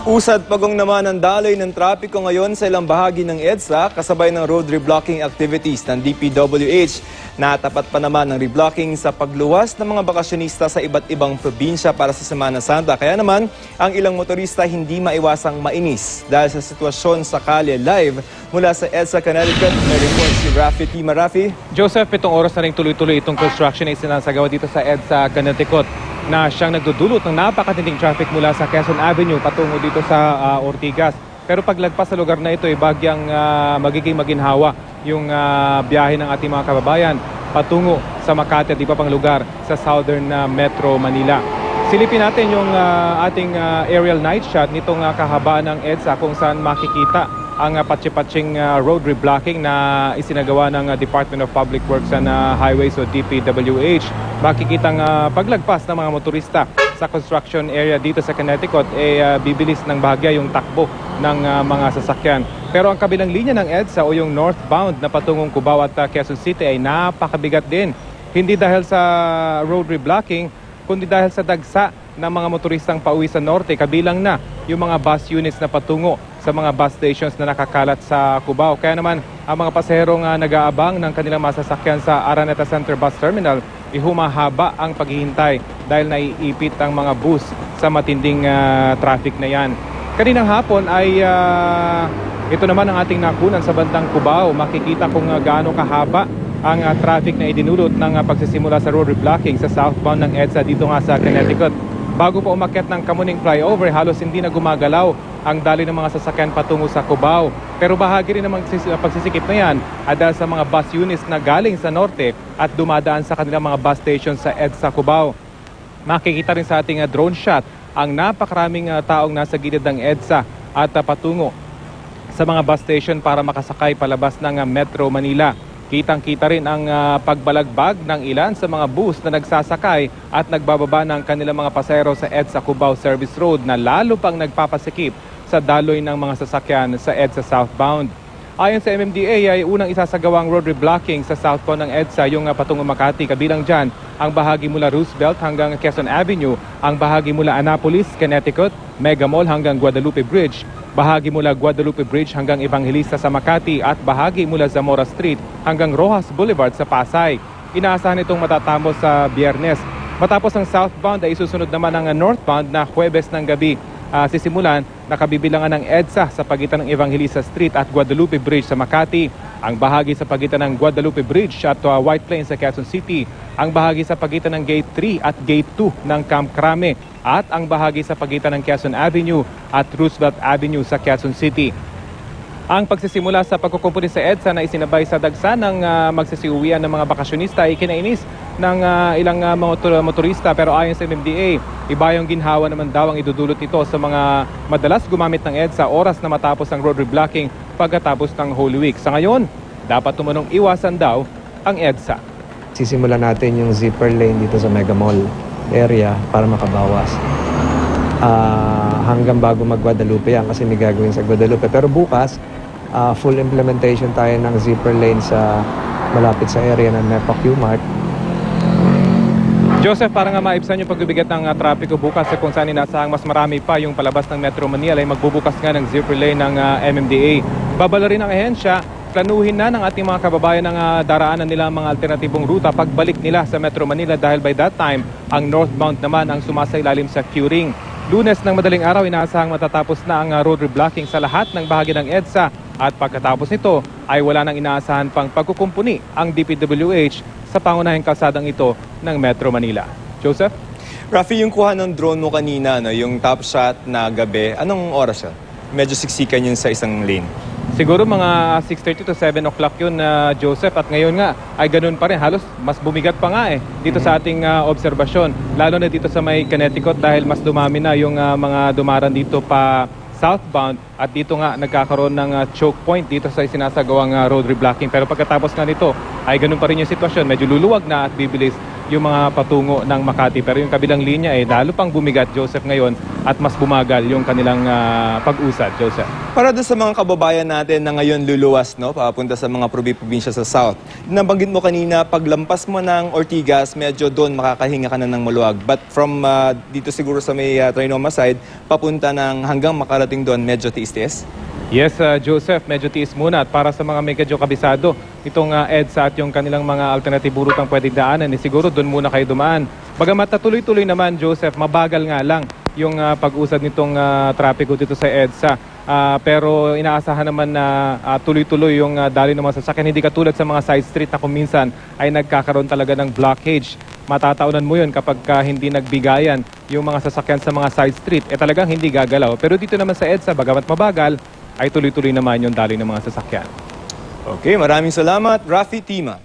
Usad pagong naman ang daloy ng trapiko ngayon sa ilang bahagi ng EDSA kasabay ng road reblocking activities ng DPWH. Natapat pa naman ang reblocking sa pagluwas ng mga bakasyonista sa iba't ibang probinsya para sa Semana Santa. Kaya naman, ang ilang motorista hindi maiwasang mainis dahil sa sitwasyon sa kalye. Live mula sa EDSA Connecticut, may report si Rafi Tima. Rafi? Joseph, 7 oras na rin tuloy-tuloy itong construction na isinasagawa dito sa EDSA Connecticut na siyang nagdudulot ng napakatinding traffic mula sa Quezon Avenue patungo dito sa Ortigas. Pero paglagpas sa lugar na ito ay bagyang magiging maginhawa yung biyahe ng ating mga kababayan patungo sa Makati at iba pang lugar sa Southern Metro Manila. Silipin natin yung ating aerial night shot nitong kahabaan ng EDSA kung saan makikita ang patsi-patsing road reblocking na isinagawa ng Department of Public Works and Highways o DPWH. Makikita ang paglagpas ng mga motorista sa construction area dito sa Connecticut bibilis ng bahagya yung takbo ng mga sasakyan. Pero ang kabilang linya ng EDSA o yung northbound na patungong Cubao at Quezon City ay napakabigat din. Hindi dahil sa road reblocking, kundi dahil sa dagsa ng mga motoristang pauwi sa norte, kabilang na yung mga bus units na patungo sa mga bus stations na nakakalat sa Cubao. Kaya naman, ang mga pasaherong nag-aabang ng kanilang masasakyan sa Araneta Center Bus Terminal, humahaba ang paghihintay dahil naiipit ang mga bus sa matinding traffic na yan. Kaninang hapon ay ito naman ang ating nakunan sa bandang Cubao. Makikita kung gaano kahaba ang traffic na idinulot ng pagsisimula sa road reblocking sa southbound ng EDSA dito nga sa Connecticut. Bago pa umakyat ng Kamuning Flyover, halos hindi na gumagalaw ang daloy ng mga sasakyan patungo sa Cubao. Pero bahagi rin ng pagsisikip na yan dahil sa mga bus units na galing sa norte at dumadaan sa kanilang mga bus stations sa EDSA Cubao. Makikita rin sa ating drone shot ang napakaraming taong nasa gilid ng EDSA at patungo sa mga bus station para makasakay palabas ng Metro Manila. Kitang-kita rin ang pagbalagbag ng ilan sa mga bus na nagsasakay at nagbababa ng kanilang mga pasahero sa EDSA Cubao Service Road na lalo pang nagpapasikip sa daloy ng mga sasakyan sa EDSA southbound. Ayon sa MMDA ay unang isasagawang road reblocking sa southbound ng EDSA yung patungo Makati. Kabilang dyan ang bahagi mula Roosevelt hanggang Quezon Avenue, ang bahagi mula Annapolis, Connecticut, Mega Mall hanggang Guadalupe Bridge, bahagi mula Guadalupe Bridge hanggang Evangelista sa Makati at bahagi mula Zamora Street hanggang Rojas Boulevard sa Pasay. Inaasahan itong matatapos sa Biyernes. Matapos ang southbound ay isusunod naman ang northbound na Huwebes ng gabi. Sisimulan nakabibilangan ng EDSA sa pagitan ng Evangelista Street at Guadalupe Bridge sa Makati, ang bahagi sa pagitan ng Guadalupe Bridge at White Plains sa Quezon City, ang bahagi sa pagitan ng Gate 3 at Gate 2 ng Camp Crame at ang bahagi sa pagitan ng Quezon Avenue at Roosevelt Avenue sa Quezon City. Ang pagsisimula sa pagkukumpuni sa EDSA na isinabay sa dagsa ng magsisiuwian ng mga bakasyonista ay kinainis ng ilang mga motorista, pero ayon sa MMDA, iba yung ginhawa naman daw ang idudulot nito sa mga madalas gumamit ng EDSA oras na matapos ang road reblocking pagkatapos ng Holy Week. Sa ngayon, dapat tumanong iwasan daw ang EDSA. Sisimulan natin yung zipper lane dito sa Mega Mall area para makabawas. Hanggang bago mag-Guadalupe yan kasi may gagawin sa Guadalupe. Pero bukas, full implementation tayo ng zipper lane sa malapit sa area ng NEPA Q-Mart. Joseph, para nga maibsan yung pagbibigat ng trapiko bukas kung saan inaasahang mas marami pa yung palabas ng Metro Manila ay magbubukas nga ng zipper lane ng MMDA. Babala rin ang ahensya, planuhin na ng ating mga kababayan ng daraanan nila mga alternatibong ruta pagbalik nila sa Metro Manila dahil by that time, ang northbound naman ang sumasailalim sa Q-Ring. Lunes ng madaling araw, inaasahang matatapos na ang road reblocking sa lahat ng bahagi ng EDSA at pagkatapos nito ay wala nang inaasahan pang pagkukumpuni ang DPWH sa pangunahing kalsadang ito ng Metro Manila. Joseph? Rafi, yung kuha ng drone mo kanina, yung top shot na gabi, anong oras yun? Medyo siksikan yun sa isang lane. Siguro mga 6:30 to 7 o'clock yun, Joseph. At ngayon nga ay ganun pa rin. Halos mas bumigat pa nga dito sa ating obserbasyon. Lalo na dito sa may Connecticut dahil mas dumami na yung mga dumaran dito pa southbound. At dito nga nagkakaroon ng choke point dito sa isinasagawang road reblocking. Pero pagkatapos nga nito ay ganun pa rin yung sitwasyon. Medyo luluwag na at bibilis yung mga patungo ng Makati. Pero yung kabilang linya ay lalo pang bumigat, Joseph, ngayon at mas bumagal yung kanilang pag-usad, Joseph. Para doon sa mga kababayan natin na ngayon luluwas, no, papunta sa mga probinsya sa South. Nabanggit mo kanina, paglampas mo ng Ortigas, medyo doon makakahinga ka na ng maluwag. But from dito siguro sa may Trinoma side, papunta ng hanggang makarating doon, medyo tiis-tiis? Yes, Joseph, medyo tiis muna. At para sa mga medyo kabisado, itong EDSA at yung kanilang mga alternative route ang pwedeng daanan, siguro doon muna kayo dumaan. Bagamat tuloy-tuloy naman, Joseph, mabagal nga lang yung pag-usad nitong trapiko dito sa EDSA. Pero inaasahan naman na tuloy-tuloy yung daloy ng mga sasakyan. Hindi katulad sa mga side street na kung minsan ay nagkakaroon talaga ng blockage. Matataunan mo yun kapag hindi nagbigayan yung mga sasakyan sa mga side street. Talagang hindi gagalaw. Pero dito naman sa EDSA, bagamat mabagal, ay tuloy-tuloy naman yung daloy ng mga sasakyan. Okay, maraming salamat, Rafi Tima.